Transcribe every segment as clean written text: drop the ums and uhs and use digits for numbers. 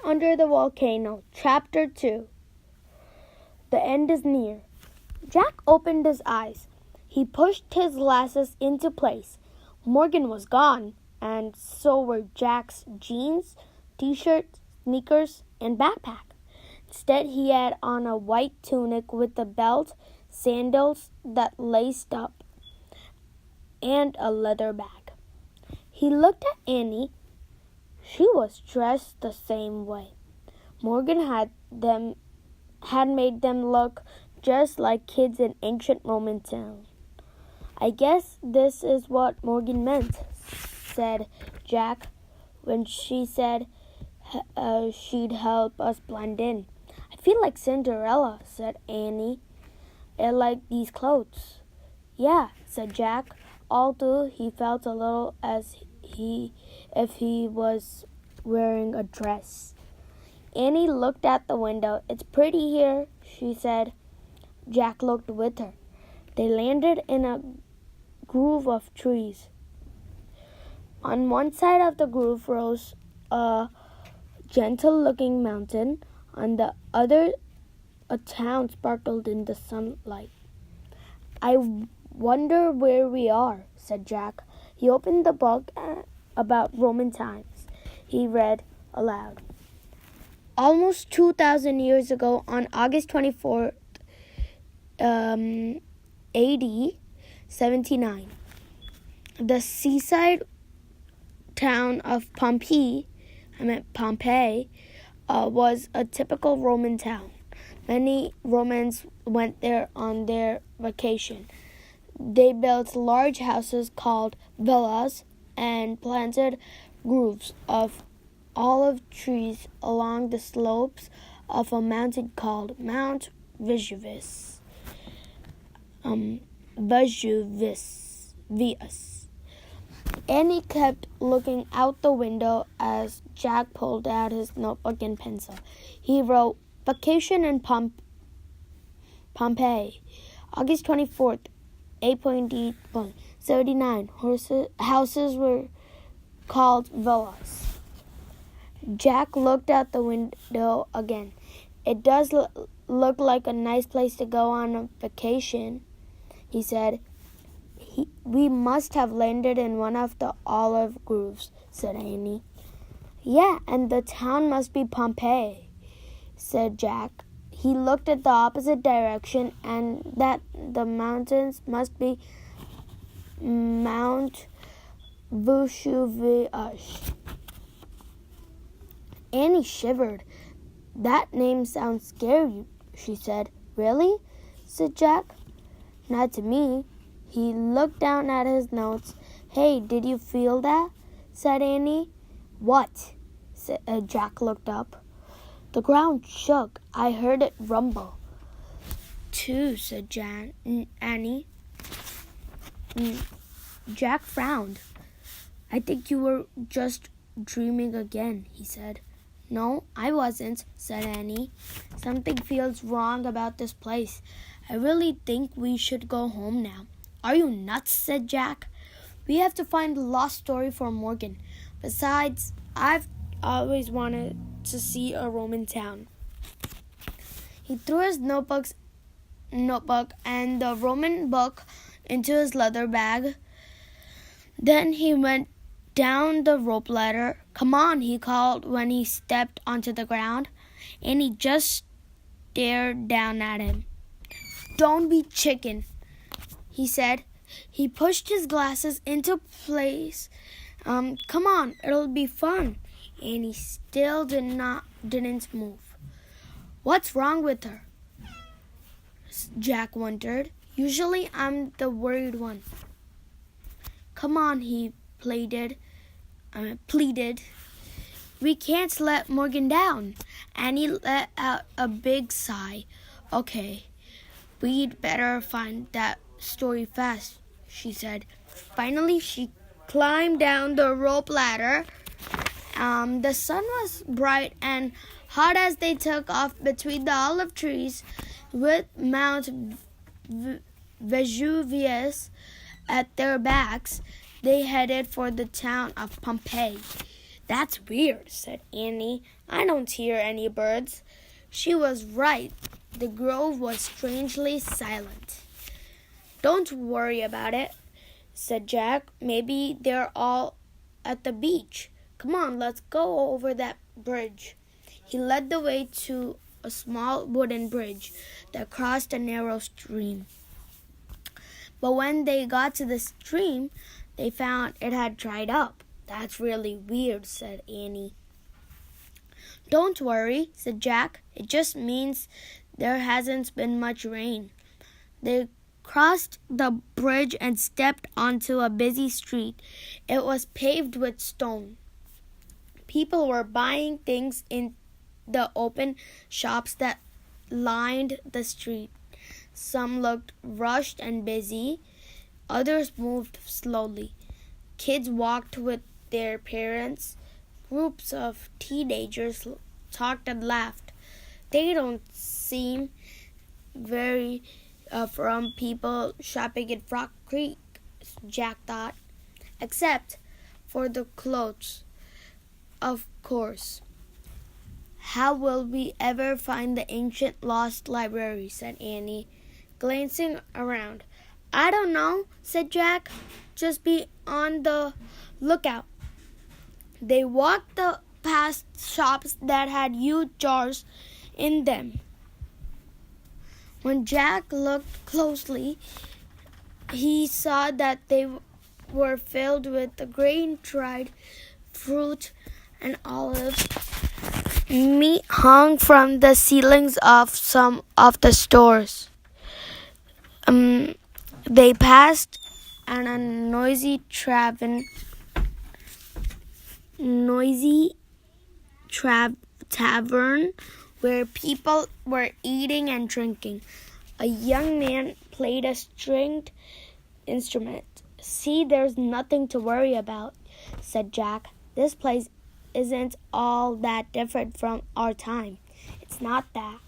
Under the Volcano, Chapter 2. The end is near. Jack opened his eyes. He pushed his glasses into place. Morgan was gone, and so were Jack's jeans, t-shirt, sneakers, and backpack. Instead, he had on a white tunic with a belt, sandals that laced up, and a leather bag. He looked at Annie. She was dressed the same way. Morgan had made them look just like kids in ancient Roman town. I guess this is what Morgan meant, said Jack, when she said she'd help us blend in. I feel like Cinderella, said Annie. I like these clothes. Yeah, said Jack, although he felt a little as if he was wearing a dress. Annie looked at the window. It's pretty here, she said. Jack looked with her. They landed in a grove of trees. On one side of the grove rose a gentle-looking mountain. On the other, a town sparkled in the sunlight. I wonder where we are, said Jack. He opened the book about Roman times. He read aloud. Almost 2,000 years ago, on August 24th, AD 79, the seaside town of Pompeii, was a typical Roman town. Many Romans went there on their vacation. They built large houses called villas and planted groves of olive trees along the slopes of a mountain called Mount Vesuvius. Annie kept looking out the window as Jack pulled out his notebook and pencil. He wrote, Vacation in Pompeii, August 24th, 8.79. Houses were called villas. Jack looked out the window again. It does look like a nice place to go on a vacation, he said. We must have landed in one of the olive groves, said Annie. Yeah, and the town must be Pompeii, said Jack. He looked at the opposite direction, and that the mountains must be Mount Vesuvius. Annie shivered. That name sounds scary, she said. Really? Said Jack. Not to me. He looked down at his notes. Hey, did you feel that? Said Annie. What? Jack looked up. The ground shook. I heard it rumble. Too, said Annie. Jack frowned. I think you were just dreaming again, he said. No, I wasn't, said Annie. Something feels wrong about this place. I really think we should go home now. Are you nuts? Said Jack. We have to find the lost story for Morgan. Besides, I've always wanted to see a Roman town. He threw his notebook and the Roman book into his leather bag. Then he went down the rope ladder. Come on, he called when he stepped onto the ground, and he just stared down at him. Don't be chicken, he said. He pushed his glasses into place. Come on, it'll be fun. And he still didn't move. What's wrong with her? Jack wondered. Usually I'm the worried one. Come on, he pleaded. We can't let Morgan down. Annie let out a big sigh. Okay, we'd better find that story fast, she said. Finally, she climbed down the rope ladder. The sun was bright and hot as they took off between the olive trees with Mount Vesuvius at their backs. They headed for the town of Pompeii. That's weird, said Annie. I don't hear any birds. She was right. The grove was strangely silent. Don't worry about it, said Jack. Maybe they're all at the beach. Come on, let's go over that bridge. He led the way to a small wooden bridge that crossed a narrow stream. But when they got to the stream, they found it had dried up. That's really weird, said Annie. Don't worry, said Jack. It just means there hasn't been much rain. They crossed the bridge and stepped onto a busy street. It was paved with stone. People were buying things in the open shops that lined the street. Some looked rushed and busy. Others moved slowly. Kids walked with their parents. Groups of teenagers talked and laughed. They don't seem very from people shopping in Frog Creek, Jack thought. Except for the clothes, of course. How will we ever find the ancient lost library, said Annie, glancing around. I don't know, said Jack. Just be on the lookout. They walked past shops that had huge jars in them. When Jack looked closely, he saw that they were filled with the grain-dried fruit and olives. Meat hung from the ceilings of some of the stores. They passed a noisy tavern where people were eating and drinking. A young man played a stringed instrument. See, there's nothing to worry about, said Jack. This place isn't all that different from our time. It's not that,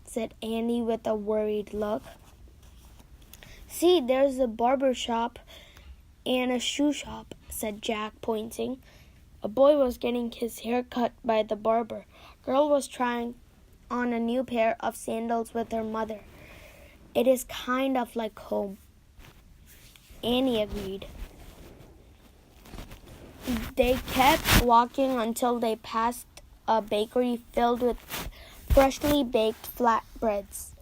said Annie with a worried look. See, there's a barber shop and a shoe shop, said Jack, pointing. A boy was getting his hair cut by the barber. A girl was trying on a new pair of sandals with her mother. It is kind of like home, Annie agreed. They kept walking until they passed a bakery filled with freshly baked flatbreads.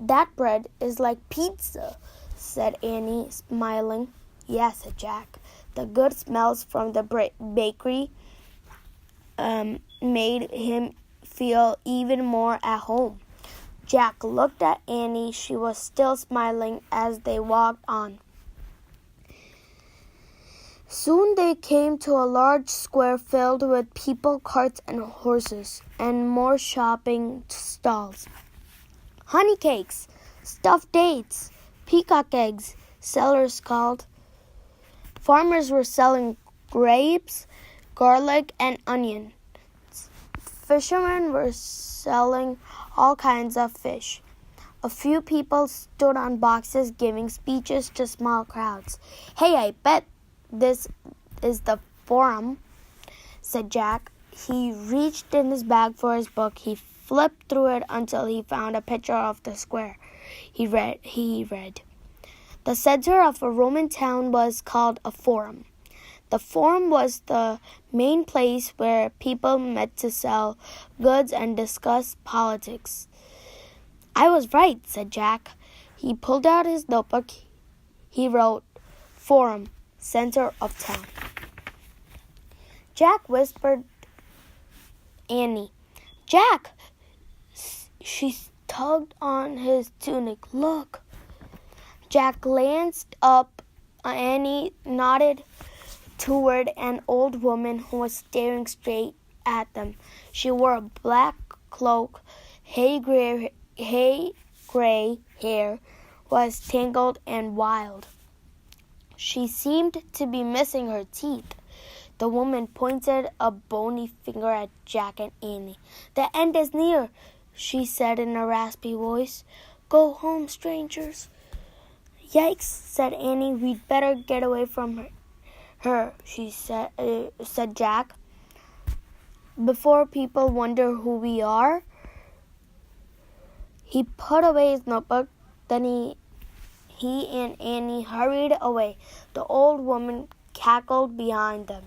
That bread is like pizza, said Annie, smiling. Yes, said Jack. The good smells from the bakery made him feel even more at home. Jack looked at Annie. She was still smiling as they walked on. Soon they came to a large square filled with people, carts, and horses, and more shopping stalls. Honey cakes, stuffed dates, peacock eggs, sellers called. Farmers were selling grapes, garlic, and onions. Fishermen were selling all kinds of fish. A few people stood on boxes giving speeches to small crowds. Hey, I bet this is the Forum, said Jack. He reached in his bag for his book. He flipped through it until he found a picture of the square. He read. The center of a Roman town was called a Forum. The Forum was the main place where people met to sell goods and discuss politics. I was right, said Jack. He pulled out his notebook. He wrote, Forum, center of town. Jack whispered, Annie. Jack! She tugged on his tunic. Look. Jack glanced up. Annie nodded toward an old woman who was staring straight at them. She wore a black cloak. Hay gray hair was tangled and wild. She seemed to be missing her teeth. The woman pointed a bony finger at Jack and Annie. The end is near, she said in a raspy voice. Go home, strangers. Yikes, said Annie. We'd better get away from her, said Jack. Before people wonder who we are. He put away his notebook. Then he and Annie hurried away. The old woman cackled behind them.